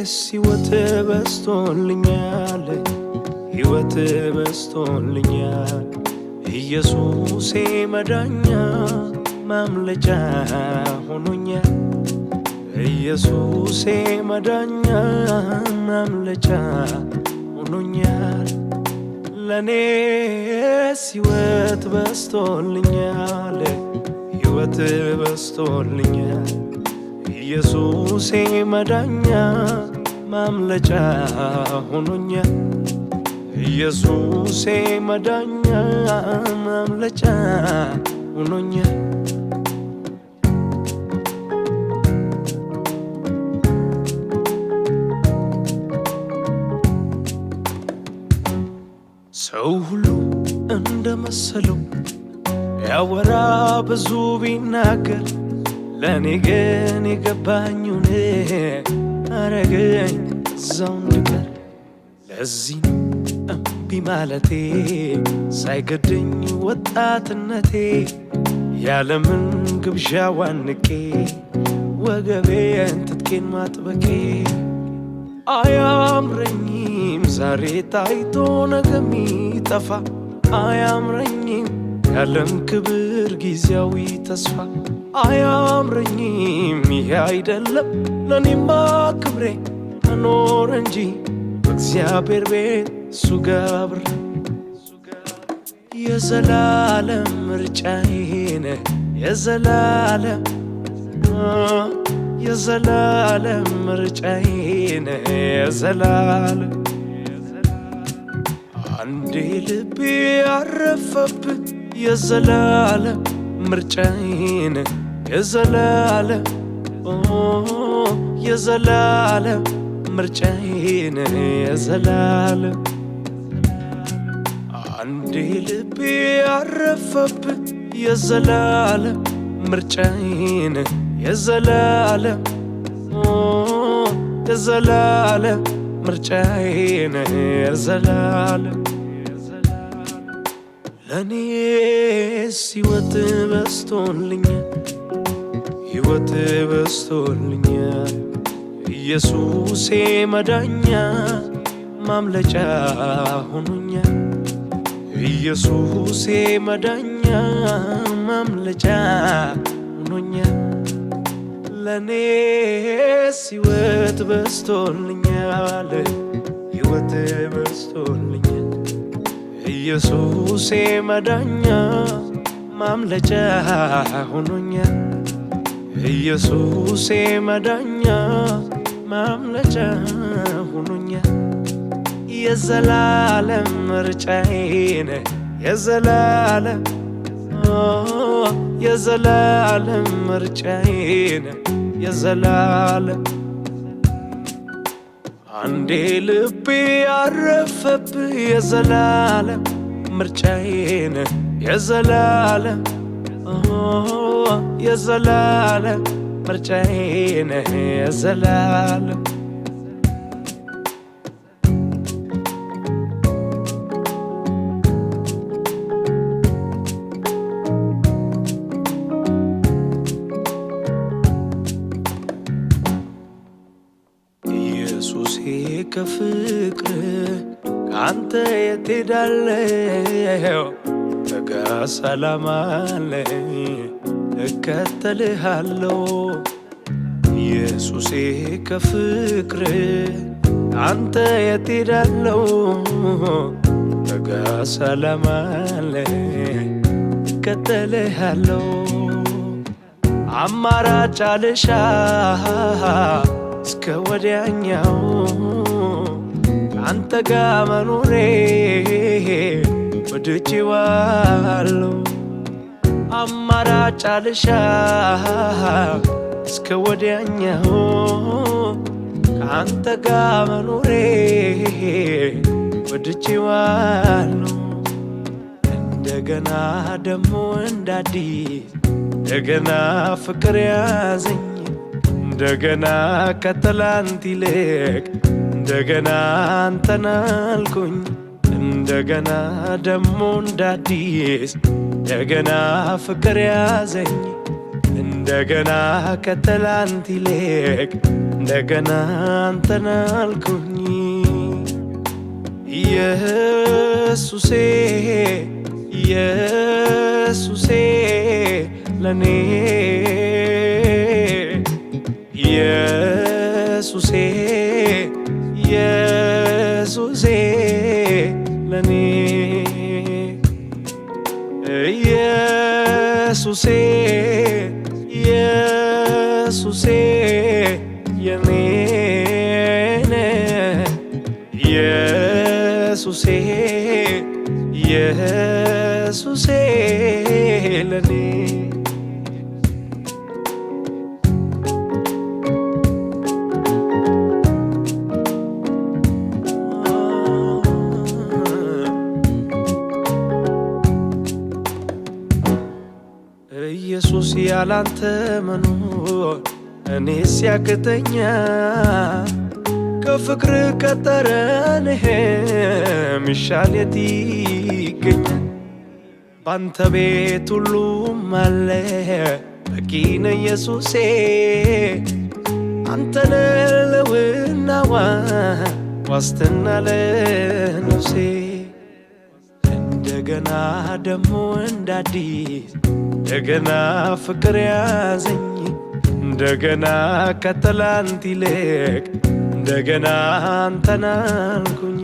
ሕይወት በስቶልኛል ሕይወት በስቶልኛል ኢየሱሴ መዳኛ ማምለጫ ሆኖኛል ኢየሱሴ መዳኛ ማምለጫ ሆኖኛል ለኔስ ሕይወት በስቶልኛል ሕይወት በስቶልኛል ኢየሱሴ መዳኛ ማምለጫ ሆኖኛል ኢየሱሴ መዳኛ ማምለጫ ሆኖኛል ሰው ሁሉ እንደመሰለው ያወራ ብዙ ቢናገር ለኔ ግን የገባኝውን አረገኝ እዛው እንድቀር ለዚህ እምቢ ማለቴ ሳይገደኝ ወጣትነቴ ያለምን ግብዣ ዋንቄ ወገቤን ትጥቄን ማጥበቄ አያምረኝም ዛሬ ታይቶ ነገ ሚጠፋ አያምረኝም ያለም ክብር ጊዜያዊ ተስፋ አያምረኝም ይሄ አይደለም ለኔማ ክብሬ መኖር እንጂ በእግዚአብሔር ቤት እሱ ጋር አብሬ የዘላለም ምርጫዬ ነህ የዘላለም ምርጫዬ ነህ የዘላለም አንዴ ልቤ ያረፈብህ የዘላለም ምርጫዬ ነህ የዘላለም ምርጫዬ ነህ የዘላለም አንዴ ልቤ ያረፈብህ የዘላለም ምርጫዬ ነህ የዘላለም ምርጫዬ ነህ የዘላለም ለኔስ ሕይወት በስቶልኛል ሕይወት በስቶልኛል ኢየሱሴ መዳኛ ማምለጫ ሆኖኛል ኢየሱሴ መዳኛ ማምለጫ ሆኖኛል ለኔስ ሕይወት በስቶልኛል ሕይወት በስቶልኛል ኢየሱሴ መዳኛ ማምለጫ ሆኖኛል ኢየሱሴ መዳኛ ማምለጫ ሆኖኛል የዘላለም ምርጫዬ ነህ የዘላለም ምርጫዬ ነህ የዘላለም አንዴ ልቤ ያረፈብህ የዘላለም ምርጫዬ ነህ የዘላለም ምርጫዬ ነህ የዘላለም ኢየሱሴ ከፍቅር ካንተ የት ሄዳለሁ በጋ ሰላም አለኝ እከተልሃለሁ ኢየሱሴ ከፍቅር ካንተ የት ሄዳለሁ በጋ ሰላም አለኝ እከተልሃለሁ አማራጭ አልሻ እስከ ወዲያኛው አንተ ጋር መኖሬ ወድጄዋለሁ አማራጭ አልሻ እስከ ወዲያኛው አንተ ጋር መኖሬ ወድጄዋለሁ እንደገና ደሞ እንዳዲስ እንደገና ፍቅር ያዘኝ እንደገና ከትላንት ይልቅ እንደገና አንተን አልኩኝ እንደገና ደሞ እንዳዲስ እንደገና ፍቅር ያዘኝ እንደገና ከትላንት ይልቅ እንደገና አንተን አልኩኝ ኢየሱሴ ኢየሱሴ ለኔ ኢየሱሴ ኢየሱሴ ለኔ ኢየሱሴ ኢየሱሴ የኔ ኢየሱሴ ኢየሱሴ ለኔ ኢየሱስ ያላንተ መኖር እኔስ ያቅተኛል ከፍቅር ከጠረንህ ሚሻል የት ይገኛል ባንተ ቤት ሁሉም አለ በቂ ነህ ኢየሱሴ አንተነ ለውናዋ ዋስትና ለነፍሴ እንደገና ደሞ እንዳዲስ እንደገና ፍቅር ያዘኝ እንደገና ከትላንት ይልቅ እንደገና አንተን አልኩኝ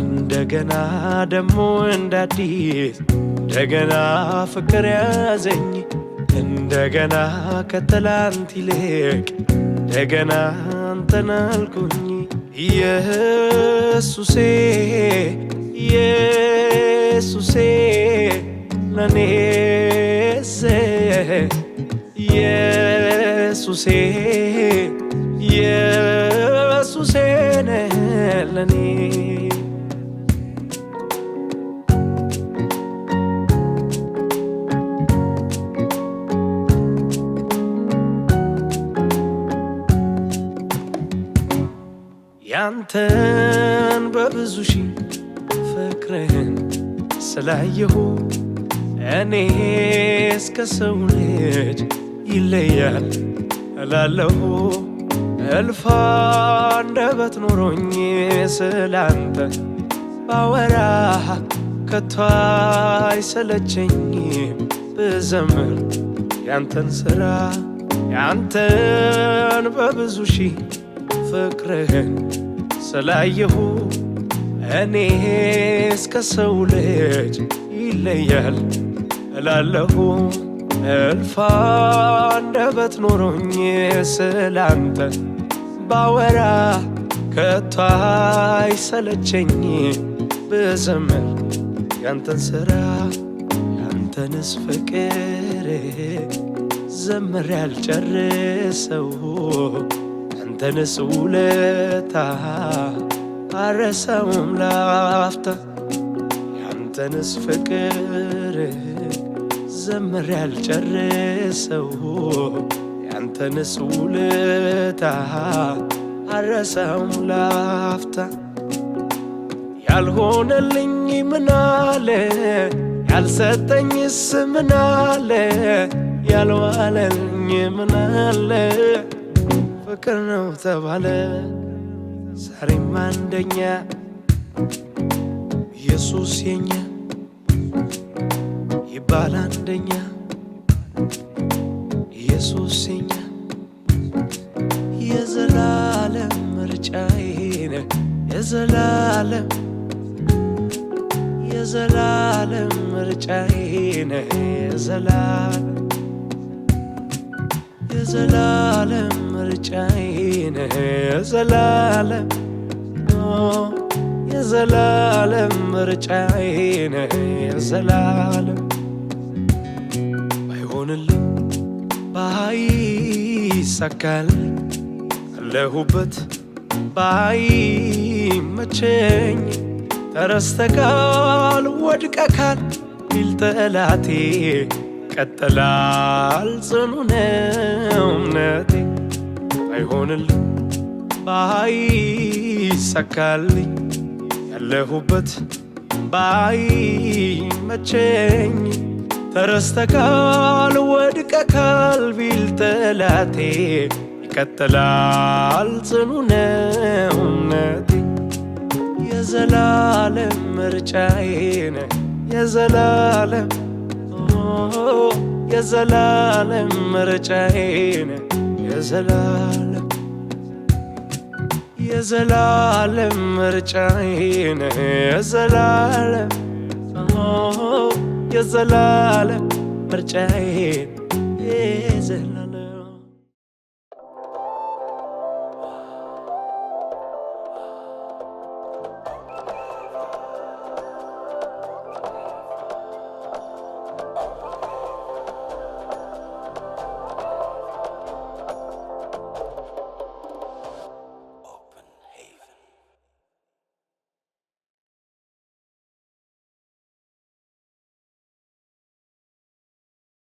እንደገና ደሞ እንዳዲስ እንደገና ፍቅር ያዘኝ እንደገና ከትላንት ይልቅ እንደገና አንተን አልኩኝ ኢየሱሴ ኢየሱሴ ለኔስ ኢየሱሴ ኢየሱሴ ለኔ ያንተን በብዙ ሺህ ፍቅርህን ስላየሁ እኔስ ከሰው ልጅ ይለያል እላለሁ እልፍ አንደበት ኖሮኝ ስላንተ ባወራ ከቶ አይሰለቸኝም ብዘምር ያንተን ሥራ ያንተን በብዙ ሺህ ፍቅርህን ስላየሁ እኔስ ከሰው ልጅ ይለያል እላለሁ እልፍ አንደበት ኖሮኝ ስላንተ ባወራ ከቶ አይሰለቸኝም ብዘምር ያንተን ሥራ ያንተንስ ፍቅር ዘምሬ አልጨርሰው ያንተንስ ውለታ አልረሳውም ላፍታ ያንተንስ ፍቅር ዘምሬ አልጨርሰው ያንተንስ ውለታ አልረሳውም ላፍታ ያልሆነልኝ ምናለ ያልሰጠኝስ ምናለ ያልዋለልኝ ምናለ ፍቅር ነው ተባለ ዛሬም አንደኛ ኢየሱስ የኛ ይባል አንደኛ ኢየሱስ የኛ የዘላለም ምርጫዬ ነህ የዘላለም የዘላለም ምርጫዬ ነህ የዘላለም የዘላለም ምርጫዬ ነህ የዘላለም የዘላለም ምርጫዬ ነህ የዘላለም ባይሆንልኝ ባይሳካልኝ አለሁበት ባይመቸኝ ተረስተካል ወድቀካል ቢል ጠላቴ ቀጥላል ጽኑ ነው እምነቴ ባይሆንልኝ ባይሳካልኝ ያለሁበት ባይመቸኝ ተረስተካል ወድቀካል ይነካል ቢል ጠላቴ ይቀጥላል ጽኑ ነው እምነቴ የዘላለም ምርጫዬ ነህ የዘላለም የዘላለም ምርጫዬ ነህ የዘላለም የዘላለም ምርጫዬ ነህ የዘላለም የዘላለም ምርጫዬ የዘላለም